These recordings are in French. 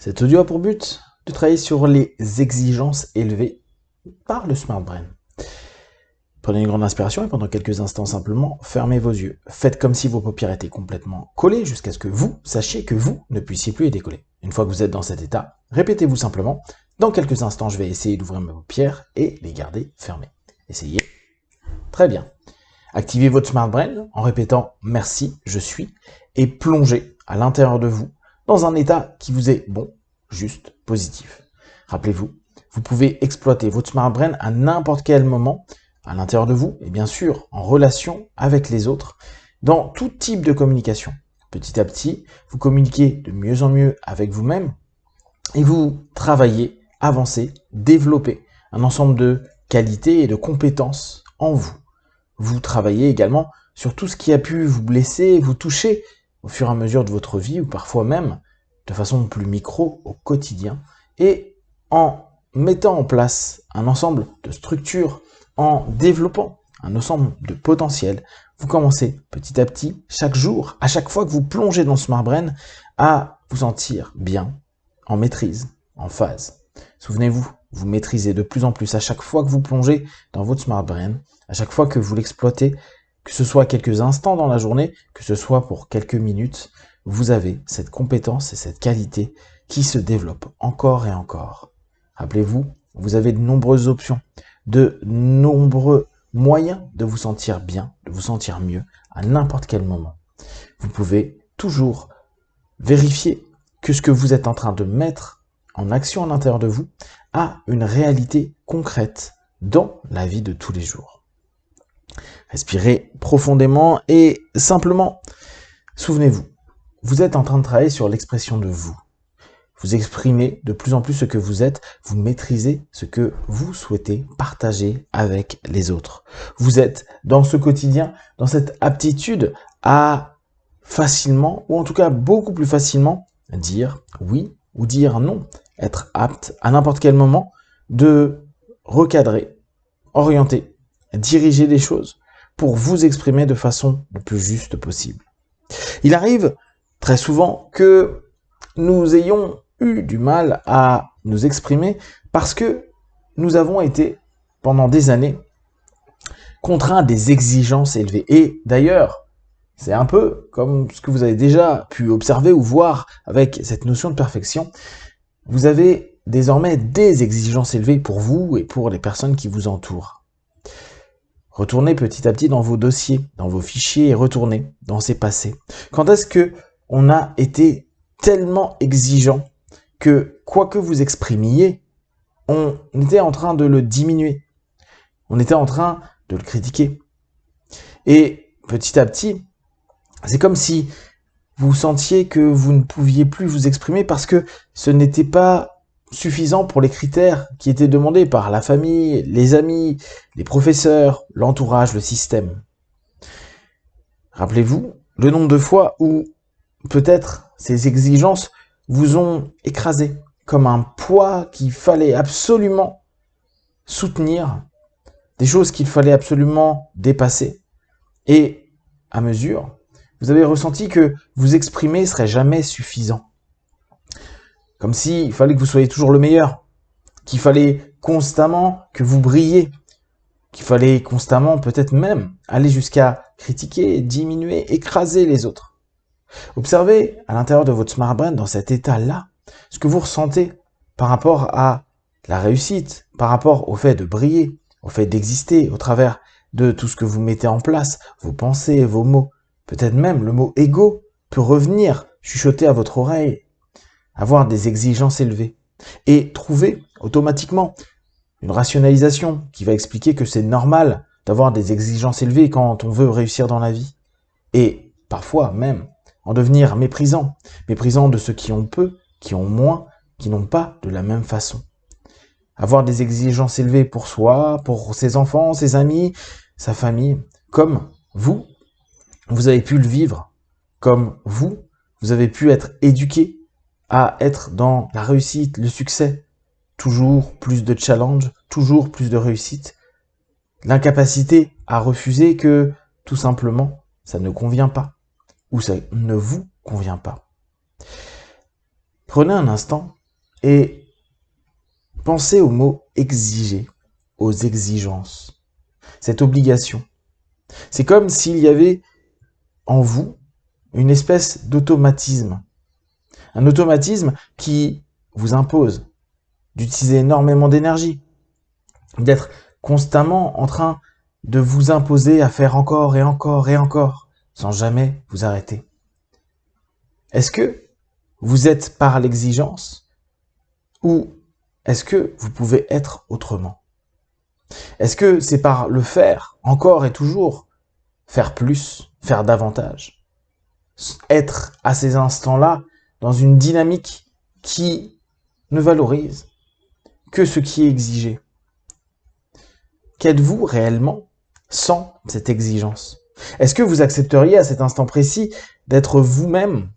Cet audio a pour but de travailler sur les exigences élevées par le Smart Brain. Prenez une grande inspiration et pendant quelques instants simplement, fermez vos yeux. Faites comme si vos paupières étaient complètement collées jusqu'à ce que vous sachiez que vous ne puissiez plus les décoller. Une fois que vous êtes dans cet état, répétez-vous simplement. Dans quelques instants, je vais essayer d'ouvrir mes paupières et les garder fermées. Essayez. Très bien. Activez votre Smart Brain en répétant « Merci, je suis » et plongez à l'intérieur de vous dans un état qui vous est bon, juste, positif. Rappelez-vous, vous pouvez exploiter votre Smart Brain à n'importe quel moment à l'intérieur de vous et bien sûr en relation avec les autres dans tout type de communication. Petit à petit, vous communiquez de mieux en mieux avec vous-même et vous travaillez, avancez, développez un ensemble de qualités et de compétences en vous. Vous travaillez également sur tout ce qui a pu vous blesser, vous toucher au fur et à mesure de votre vie ou parfois même de façon plus micro au quotidien et en mettant en place un ensemble de structures, en développant un ensemble de potentiels, vous commencez petit à petit, chaque jour, à chaque fois que vous plongez dans Smart Brain, à vous sentir bien, en maîtrise, en phase. Souvenez-vous, vous maîtrisez de plus en plus à chaque fois que vous plongez dans votre Smart Brain, à chaque fois que vous l'exploitez, que ce soit quelques instants dans la journée, que ce soit pour quelques minutes, vous avez cette compétence et cette qualité qui se développe encore et encore. Rappelez-vous, vous avez de nombreuses options, de nombreux moyens de vous sentir bien, de vous sentir mieux à n'importe quel moment. Vous pouvez toujours vérifier que ce que vous êtes en train de mettre en action à l'intérieur de vous a une réalité concrète dans la vie de tous les jours. Respirez profondément et simplement, souvenez-vous, vous êtes en train de travailler sur l'expression de vous. Vous exprimez de plus en plus ce que vous êtes, vous maîtrisez ce que vous souhaitez partager avec les autres. Vous êtes dans ce quotidien, dans cette aptitude à facilement, ou en tout cas beaucoup plus facilement, dire oui ou dire non. Être apte à n'importe quel moment de recadrer, orienter, diriger les choses pour vous exprimer de façon le plus juste possible. Il arrive très souvent que nous ayons eu du mal à nous exprimer parce que nous avons été, pendant des années, contraints à des exigences élevées. Et d'ailleurs, c'est un peu comme ce que vous avez déjà pu observer ou voir avec cette notion de perfection. Vous avez désormais des exigences élevées pour vous et pour les personnes qui vous entourent. Retournez petit à petit dans vos dossiers, dans vos fichiers et retournez dans ces passés. Quand est-ce que on a été tellement exigeant que quoi que vous exprimiez, on était en train de le diminuer. On était en train de le critiquer. Et petit à petit, c'est comme si vous sentiez que vous ne pouviez plus vous exprimer parce que ce n'était pas suffisant pour les critères qui étaient demandés par la famille, les amis, les professeurs, l'entourage, le système. Rappelez-vous le nombre de fois où peut-être ces exigences vous ont écrasé comme un poids qu'il fallait absolument soutenir, des choses qu'il fallait absolument dépasser. Et à mesure, vous avez ressenti que vous exprimer serait jamais suffisant. Comme s'il fallait que vous soyez toujours le meilleur, qu'il fallait constamment que vous brilliez, qu'il fallait constamment peut-être même aller jusqu'à critiquer, diminuer, écraser les autres. Observez à l'intérieur de votre Smart Brain, dans cet état-là, ce que vous ressentez par rapport à la réussite, par rapport au fait de briller, au fait d'exister, au travers de tout ce que vous mettez en place, vos pensées, vos mots. Peut-être même le mot ego peut revenir chuchoter à votre oreille, avoir des exigences élevées et trouver automatiquement une rationalisation qui va expliquer que c'est normal d'avoir des exigences élevées quand on veut réussir dans la vie. Et parfois même en devenir méprisant de ceux qui ont peu, qui ont moins, qui n'ont pas de la même façon. Avoir des exigences élevées pour soi, pour ses enfants, ses amis, sa famille, comme vous avez pu le vivre, comme vous avez pu être éduqué à être dans la réussite, le succès, toujours plus de challenge, toujours plus de réussite, l'incapacité à refuser que, tout simplement, ça ne convient pas, ou ça ne vous convient pas. Prenez un instant et pensez au mot exiger, aux exigences, cette obligation. C'est comme s'il y avait en vous une espèce d'automatisme. Un automatisme qui vous impose d'utiliser énormément d'énergie, d'être constamment en train de vous imposer à faire encore et encore et encore, sans jamais vous arrêter. Est-ce que vous êtes par l'exigence ou est-ce que vous pouvez être autrement? Est-ce que c'est par le faire, encore et toujours, faire plus, faire davantage, être à ces instants-là dans une dynamique qui ne valorise que ce qui est exigé? Qu'êtes-vous réellement sans cette exigence? Est-ce que vous accepteriez à cet instant précis d'être vous-même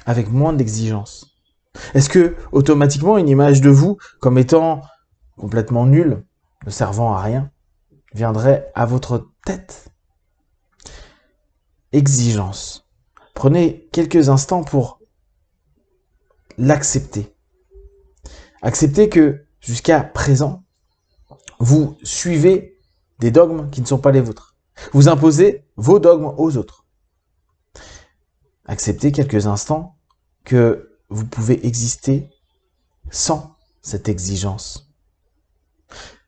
avec moins d'exigence? Est-ce que automatiquement une image de vous comme étant complètement nulle, ne servant à rien, viendrait à votre tête? Exigence. Prenez quelques instants pour l'accepter. Acceptez que jusqu'à présent, vous suivez des dogmes qui ne sont pas les vôtres. Vous imposez vos dogmes aux autres. Acceptez quelques instants que vous pouvez exister sans cette exigence,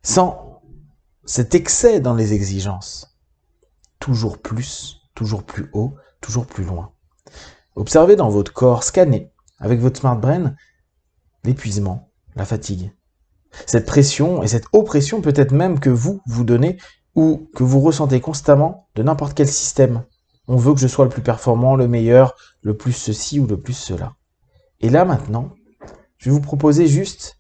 sans cet excès dans les exigences. Toujours plus haut, toujours plus loin. Observez dans votre corps, scannez avec votre smart brain l'épuisement, la fatigue. Cette pression et cette oppression peut-être même que vous vous donnez ou que vous ressentez constamment de n'importe quel système. On veut que je sois le plus performant, le meilleur, le plus ceci ou le plus cela. Et là maintenant, je vais vous proposer juste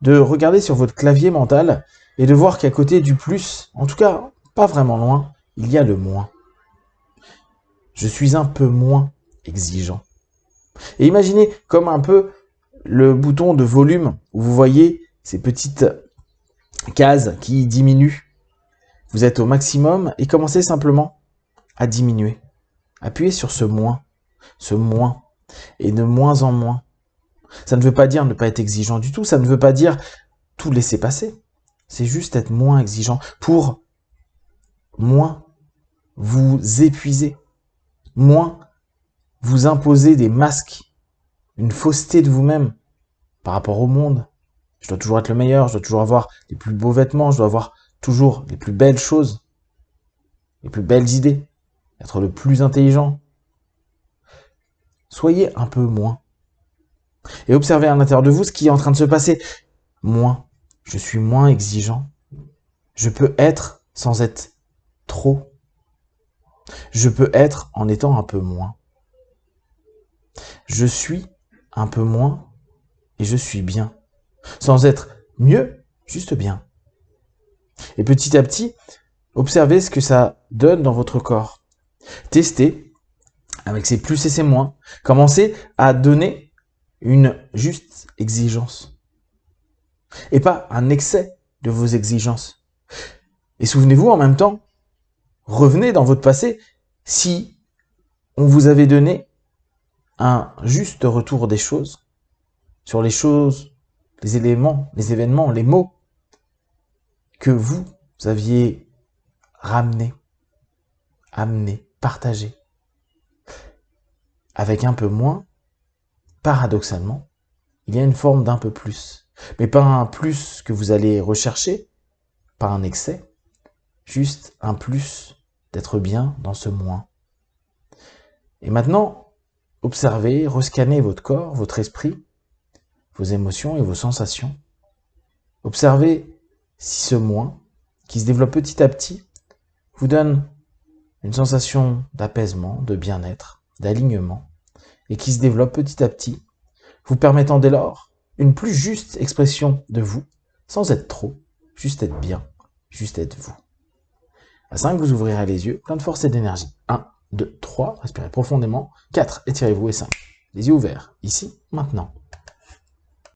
de regarder sur votre clavier mental et de voir qu'à côté du plus, en tout cas pas vraiment loin, il y a le moins. Je suis un peu moins exigeant. Et imaginez comme un peu le bouton de volume où vous voyez ces petites cases qui diminuent. Vous êtes au maximum et commencez simplement à diminuer. Appuyez sur ce moins et de moins en moins. Ça ne veut pas dire ne pas être exigeant du tout, ça ne veut pas dire tout laisser passer. C'est juste être moins exigeant pour moins vous épuiser, moins vous imposer des masques, une fausseté de vous-même par rapport au monde. Je dois toujours être le meilleur, je dois toujours avoir les plus beaux vêtements, je dois avoir toujours les plus belles choses, les plus belles idées, être le plus intelligent. Soyez un peu moins. Et observez à l'intérieur de vous ce qui est en train de se passer. Moins. Je suis moins exigeant. Je peux être sans être trop. Je peux être en étant un peu moins. Je suis un peu moins et je suis bien. Sans être mieux, juste bien. Et petit à petit, observez ce que ça donne dans votre corps. Testez avec ses plus et ses moins. Commencez à donner une juste exigence. Et pas un excès de vos exigences. Et souvenez-vous en même temps, revenez dans votre passé si on vous avait donné un juste retour des choses, sur les choses, les éléments, les événements, les mots que vous aviez ramenés, amenés, partagés. Avec un peu moins, paradoxalement, il y a une forme d'un peu plus. Mais pas un plus que vous allez rechercher, pas un excès, juste un plus d'être bien dans ce moins. Et maintenant, observez, rescannez votre corps, votre esprit, vos émotions et vos sensations. Observez si ce moins, qui se développe petit à petit, vous donne une sensation d'apaisement, de bien-être, d'alignement, et qui se développe petit à petit, vous permettant dès lors une plus juste expression de vous, sans être trop, juste être bien, juste être vous. À 5, vous ouvrirez les yeux, plein de force et d'énergie. 1, 2, 3, respirez profondément. 4, étirez-vous et 5. Les yeux ouverts, ici, maintenant.